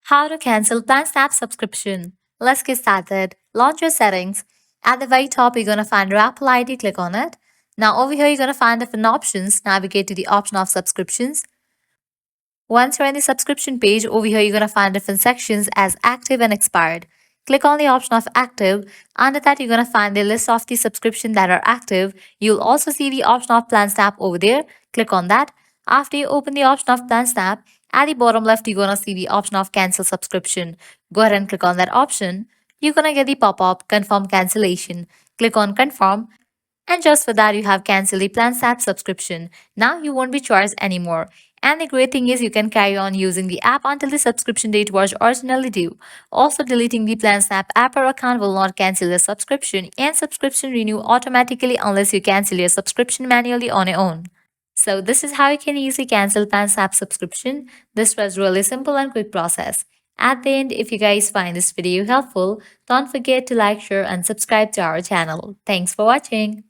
How to cancel PlantSnap subscription. Let's get started. Launch your settings. At the very top, you're going to find your Apple ID. Click on it. Now over here, you're going to find different options. Navigate to the option of subscriptions. Once you're in the subscription page, over here, you're going to find different sections as active and expired. Click on the option of active. Under that, you're going to find the list of the subscriptions that are active. You'll also see the option of PlantSnap over there. Click on that. After you open the option of PlantSnap, at the bottom left, you're going to see the option of cancel subscription. Go ahead and click on that option. You're going to get the pop-up confirm cancellation. Click on confirm. And just for that, you have canceled the PlantSnap subscription. Now you won't be charged anymore. And the great thing is you can carry on using the app until the subscription date was originally due. Also, deleting the PlantSnap app or account will not cancel your subscription, and subscription renew automatically unless you cancel your subscription manually on your own. So this is how you can easily cancel PlantSnap subscription. This was really simple and quick process. At the end, if you guys find this video helpful, don't forget to like, share and subscribe to our channel. Thanks for watching.